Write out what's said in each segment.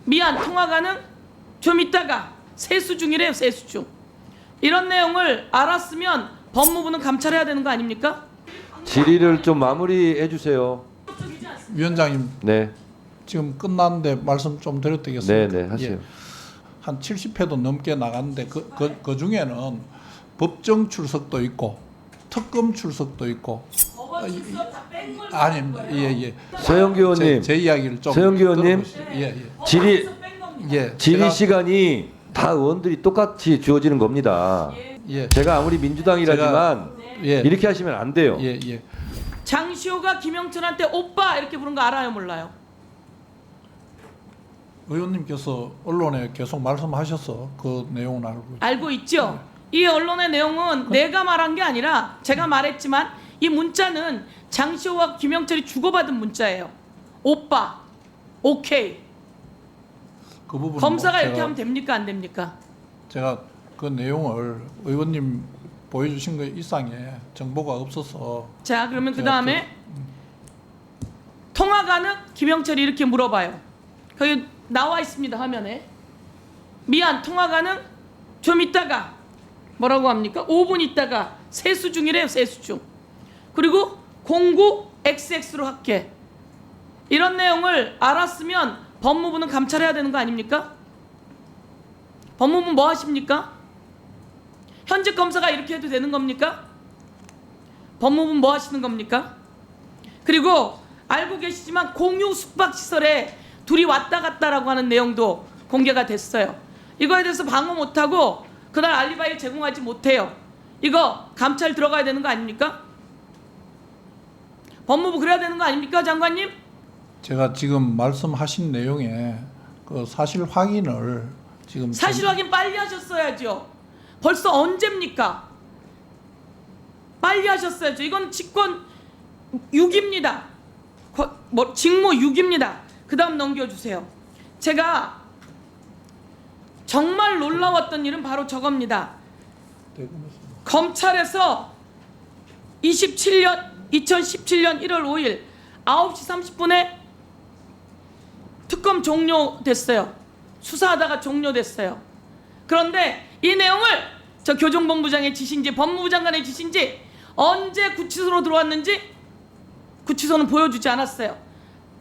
미안 통화 가능? 좀 이따가 세수 중이래요. 세수 중. 이런 내용을 알았으면 법무부는 감찰해야 되는 거 아닙니까? 질의를 좀 마무리해 주세요. 위원장님 네, 지금 끝났는데 말씀 좀 드려도 네, 되겠습니까? 네, 하세요. 한 70회도 넘게 나갔는데 그 중에는 법정 출석도 있고 특검 출석도 있고 법원 출석 다뺀 걸 아닙니다. 예예. 서영기 의원님, 제 이야기를 좀 서영기 의원님. 들어보시죠. 예 질의 예. 질의 시간이 다 의원들이 똑같이 주어지는 겁니다. 예. 제가 아무리 민주당이라지만 예. 이렇게 하시면 안 돼요. 예 예. 장시호가 김영철한테 오빠 이렇게 부른 거 알아요, 몰라요? 의원님께서 언론에 계속 말씀하셔서 그 내용은 알고 있죠? 이 언론의 내용은 내가 말한 게 아니라 제가 말했지만 이 문자는 장시호와 김영철이 주고받은 문자예요. 오빠, 오케이. 그 부분 검사가 이렇게 하면 됩니까, 안 됩니까? 제가 그 내용을 의원님 보여주신 것 이상의 정보가 없어서 자, 그러면 그 제가 다음에 통화 가능? 김영철이 이렇게 물어봐요. 거기 나와 있습니다, 화면에. 미안, 통화 가능? 좀 이따가 뭐라고 합니까? 5분 있다가 세수 중이래요. 세수 중. 그리고 09XX로 할게. 이런 내용을 알았으면 법무부는 감찰해야 되는 거 아닙니까? 법무부는 뭐 하십니까? 현직 검사가 이렇게 해도 되는 겁니까? 법무부는 뭐 하시는 겁니까? 그리고 알고 계시지만 공유 숙박시설에 둘이 왔다 갔다라고 하는 내용도 공개가 됐어요. 이거에 대해서 방어 못하고 그날 알리바이 제공하지 못해요. 이거 감찰 들어가야 되는 거 아닙니까? 법무부 그래야 되는 거 아닙니까, 장관님? 제가 지금 말씀하신 내용에 그 사실 확인을 지금 사실 확인 빨리 하셨어야죠. 벌써 언제입니까? 빨리 하셨어야죠. 이건 직권 6입니다. 직무 6입니다. 그 다음 넘겨주세요. 제가 정말 놀라웠던 일은 바로 저겁니다. 검찰에서 2017년 1월 5일 9시 30분에 특검 종료됐어요. 수사하다가 종료됐어요. 그런데 이 내용을 저 교정본부장의 지시인지 법무부 장관의 지시인지 언제 구치소로 들어왔는지 구치소는 보여주지 않았어요.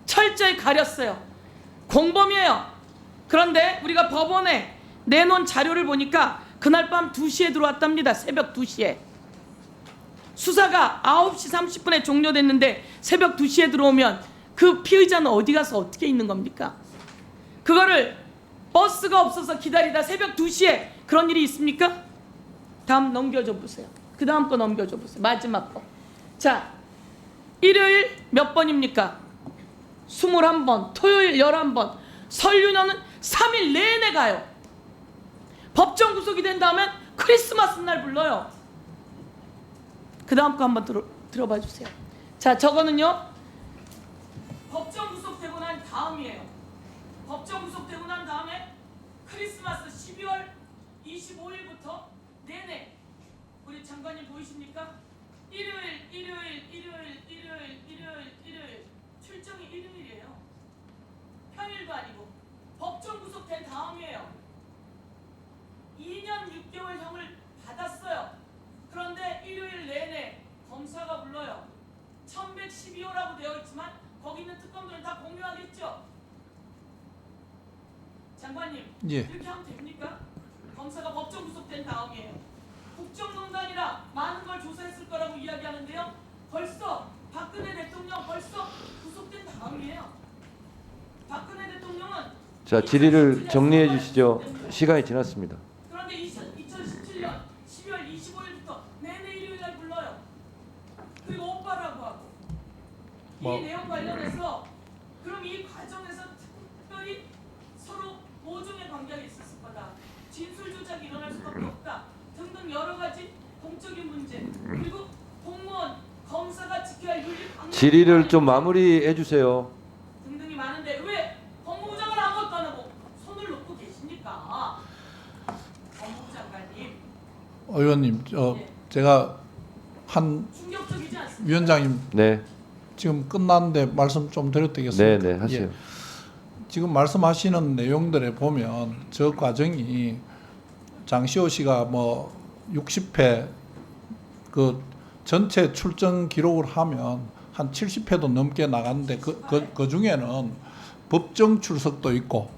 철저히 가렸어요. 공범이에요. 그런데 우리가 법원에 내놓은 자료를 보니까 그날 밤 2시에 들어왔답니다. 새벽 2시에. 수사가 9시 30분에 종료됐는데 새벽 2시에 들어오면 그 피의자는 어디 가서 어떻게 있는 겁니까? 그거를 버스가 없어서 기다리다 새벽 2시에 그런 일이 있습니까? 다음 넘겨줘 보세요. 그 다음 거 넘겨줘 보세요. 마지막 거. 자, 일요일 몇 번입니까? 21번, 토요일 11번, 설 연휴는 3일 내내 가요. 법정 구속이 된 다음엔 크리스마스 날 불러요. 그 다음 거 한번 들어봐 주세요. 자, 저거는요 법정 구속되고 난 다음이에요. 법정 구속되고 난 다음에 크리스마스 12월 25일부터 내내 우리 장관님 보이십니까? 일요일 출정이 일요일이에요. 평일도 아니고 법정 구속된 다음이에요. 2년 6개월형을 받았어요. 그런데 일요일 내내 검사가 불러요. 1112호라고 되어 있지만 거기 있는 특검들은 다 공유하겠죠. 장관님, 예. 이렇게 하면 됩니까? 검사가 법정 구속된 다음이에요. 국정농단이라 많은 걸 조사했을 거라고 이야기하는데요. 벌써 박근혜 대통령 벌써 구속된 다음이에요. 박근혜 대통령은 자, 질의를 정리해 주시죠. 시간이 지났습니다. 그런데 2017년 12월 25일부터 내내 일요일 날 불러요. 그리고 오빠라고 하고. 이 내용 관련해서 그럼 이 과정에서 특별히 서로 모종의 관계가 있었을 거다. 진술 조작이 일어날 수밖에 없다. 등등 여러 가지 공적인 문제 그리고 공무원 검사가 지켜야 할 윤리 방법 질의를 좀 마무리해 주세요. 등등이 많은데 왜 법무부 장관 아무것도 안 하고 손을 놓고 계십니까? 법무부 장관님. 의원님 네. 제가 한 충격적이지 않습니까? 위원장님 네, 지금 끝났는데 말씀 좀 드려도 네, 되겠습니까? 네, 하세요. 지금 말씀하시는 내용들에 보면 저 과정이 장시호 씨가 뭐 60회 그 전체 출정 기록을 하면 한 70회도 넘게 나갔는데 그 중에는 법정 출석도 있고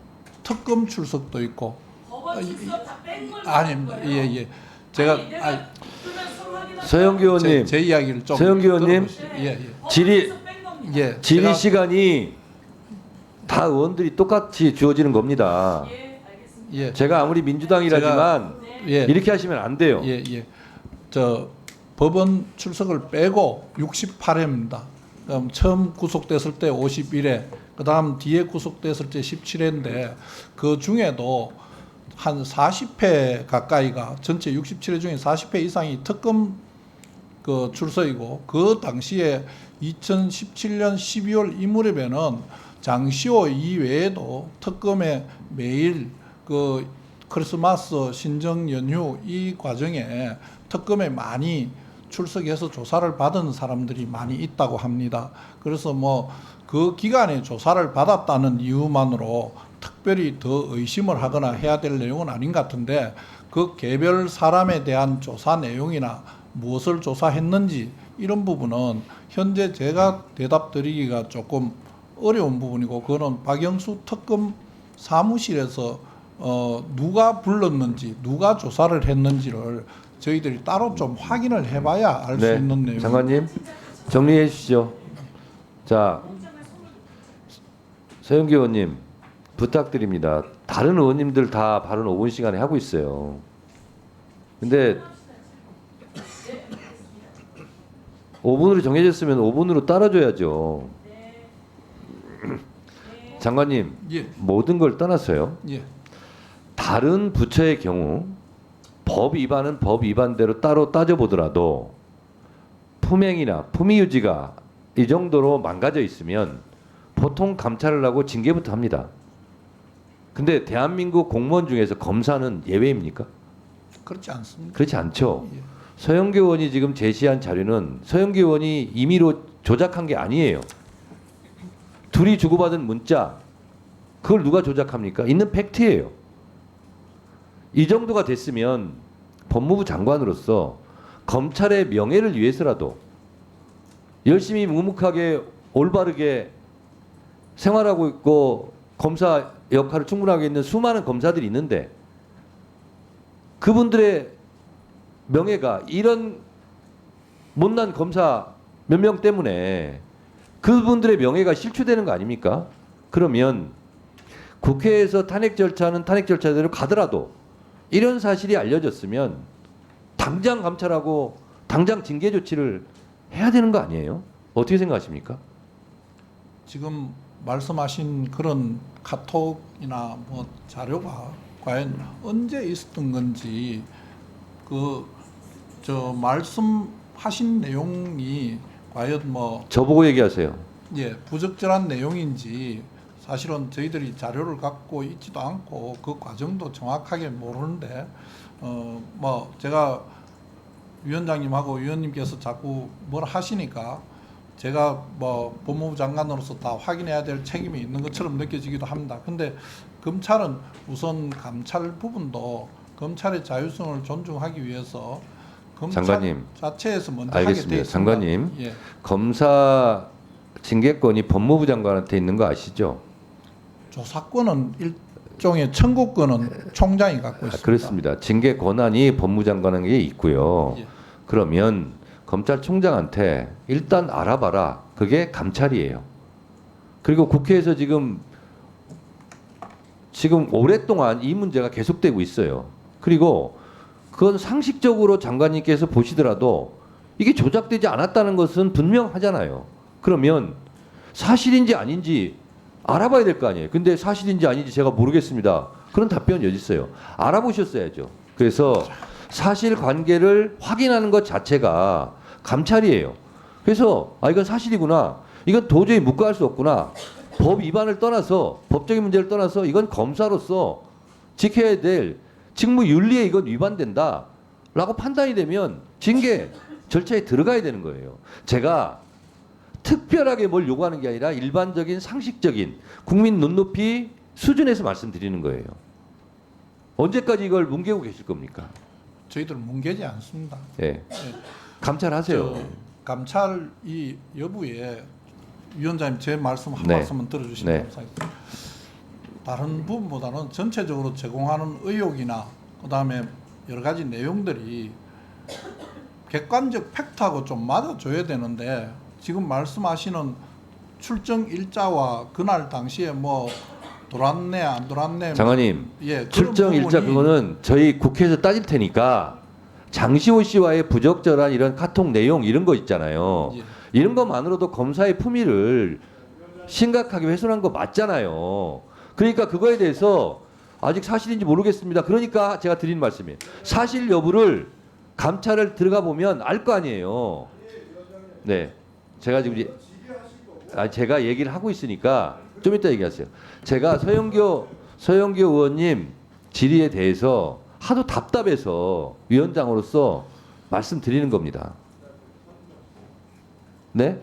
특검 출석도 있고 법원 출석 다뺀 걸 아닙니다. 예. 제가 아니, 내가 그러면 서로 확인하자. 서영기 의원님, 제 이야기를 좀 서영기 의원님. 들어보시죠. 예. 법원 질의- 출석 뺀 겁니다. 예. 질의 제가 시간이 다 의원들이 똑같이 주어지는 겁니다. 예, 알겠습니다. 예. 제가 아무리 민주당이라지만 예. 이렇게 하시면 안 돼요. 예. 저 법원 출석을 빼고 68회입니다. 그럼 처음 구속됐을 때 51회, 그다음 뒤에 구속됐을 때 17회인데 그 중에도 한 40회 가까이가 전체 67회 중에 40회 이상이 특검 그 출석이고 그 당시에 2017년 12월 이 무렵에는 장시호 이외에도 특검에 매일 그 크리스마스 신정 연휴 이 과정에 특검에 많이 출석해서 조사를 받은 사람들이 많이 있다고 합니다. 그래서 뭐 그 기간에 조사를 받았다는 이유만으로 특별히 더 의심을 하거나 해야 될 내용은 아닌 것 같은데 그 개별 사람에 대한 조사 내용이나 무엇을 조사했는지 이런 부분은 현재 제가 대답 드리기가 조금 어려운 부분이고 그거는 박영수 특검 사무실에서 누가 불렀는지 누가 조사를 했는지를 저희들이 따로 좀 확인을 해봐야 알 수 네, 있는 내용. 장관님 정리해 주시죠. 자, 서영기 의원님 부탁드립니다. 다른 의원님들 다 발언 5분 시간에 하고 있어요. 근데 5분으로 정해졌으면 5분으로 따라줘야죠. 장관님, 예, 모든 걸 떠났어요. 예, 다른 부처의 경우 법 위반은 법 위반대로 따로 따져보더라도 품행이나 품위 유지가 이 정도로 망가져 있으면 보통 감찰을 하고 징계부터 합니다. 근데 대한민국 공무원 중에서 검사는 예외입니까? 그렇지 않습니다. 그렇지 않죠. 예. 서영기 의원이 지금 제시한 자료는 서영기 의원이 임의로 조작한 게 아니에요. 둘이 주고받은 문자, 그걸 누가 조작합니까? 있는 팩트예요. 이 정도가 됐으면 법무부 장관으로서 검찰의 명예를 위해서라도 열심히 묵묵하게 올바르게 생활하고 있고 검사 역할을 충분하게 있는 수많은 검사들이 있는데 그분들의 명예가 이런 못난 검사 몇 명 때문에 그분들의 명예가 실추되는 거 아닙니까? 그러면 국회에서 탄핵 절차는 탄핵 절차대로 가더라도 이런 사실이 알려졌으면 당장 감찰하고 당장 징계 조치를 해야 되는 거 아니에요? 어떻게 생각하십니까? 지금 말씀하신 그런 카톡이나 뭐 자료가 과연 언제 있었던 건지 그 저 말씀하신 내용이 과연 뭐 저보고 얘기하세요. 예, 부적절한 내용인지 사실은 저희들이 자료를 갖고 있지도 않고 그 과정도 정확하게 모르는데 뭐 제가 위원장님하고 위원님께서 자꾸 뭘 하시니까 제가 뭐 법무부 장관으로서 다 확인해야 될 책임이 있는 것처럼 느껴지기도 합니다. 근데 검찰은 우선 감찰 부분도 검찰의 자율성을 존중하기 위해서 검찰 장관님, 자체에서 먼저 알겠습니다. 하게 돼 있습니다. 장관님. 예. 검사 징계권이 법무부 장관한테 있는 거 아시죠? 조사권은 일종의 청구권은 총장이 갖고 있습니다. 그렇습니다. 징계 권한이 법무부 장관에게 있고요. 예. 그러면 검찰총장한테 일단 알아봐라. 그게 감찰이에요. 그리고 국회에서 지금 오랫동안 이 문제가 계속되고 있어요. 그리고 그건 상식적으로 장관님께서 보시더라도 이게 조작되지 않았다는 것은 분명하잖아요. 그러면 사실인지 아닌지 알아봐야 될 거 아니에요. 근데 사실인지 아닌지 제가 모르겠습니다. 그런 답변이 어디 있어요? 알아보셨어야죠. 그래서 사실관계를 확인하는 것 자체가 감찰이에요. 그래서 이건 사실이구나. 이건 도저히 묵과할 수 없구나. 법 위반을 떠나서 법적인 문제를 떠나서 이건 검사로서 지켜야 될 직무 윤리에 이건 위반된다라고 판단이 되면 징계 절차에 들어가야 되는 거예요. 제가 특별하게 뭘 요구하는 게 아니라 일반적인 상식적인 국민 눈높이 수준에서 말씀드리는 거예요. 언제까지 이걸 뭉개고 계실 겁니까? 저희들 뭉개지 않습니다. 예. 감찰하세요. 저 감찰 이 여부에 위원장님 제 말씀 한 네. 말씀만 들어주시면 네. 감사하겠습니다. 다른 부분보다는 전체적으로 제공하는 의혹이나 그다음에 여러 가지 내용들이 객관적 팩트하고 좀 맞아줘야 되는데 지금 말씀하시는 출정 일자와 그날 당시에 뭐 돌았네 안 돌았네 장관님, 예, 그런 출정 일자 부분이 그거는 저희 국회에서 따질 테니까 장시호 씨와의 부적절한 이런 카톡 내용 이런 거 있잖아요. 예. 이런 것만으로도 검사의 품위를 심각하게 훼손한 거 맞잖아요. 그러니까 그거에 대해서 아직 사실인지 모르겠습니다. 그러니까 제가 드리는 말씀이에요. 사실 여부를 감찰을 들어가 보면 알 거 아니에요. 네, 제가 지금 이제 제가 얘기를 하고 있으니까 좀 이따 얘기하세요. 제가 서영교 의원님 질의에 대해서 하도 답답해서 위원장으로서 말씀드리는 겁니다. 네?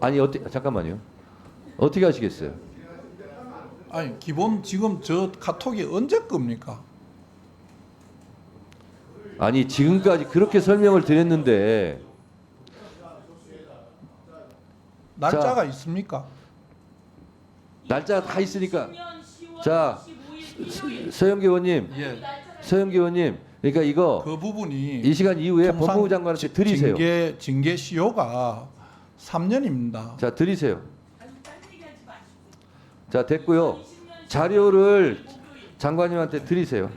아니 어떻게 잠깐만요. 어떻게 하시겠어요? 아니 기본 지금 저 카톡이 언제 겁니까? 아니 지금까지 그렇게 설명을 드렸는데 날짜가 있습니까? 날짜가 다 있으니까 자 서영교 의원님, 예. 서영교 의원님, 그러니까 이거 그 부분이 이 시간 이후에 통상 법무부 장관한테 드리세요. 징계 시효가 3년입니다. 자 드리세요. 자 됐고요. 자료를 장관님한테 드리세요.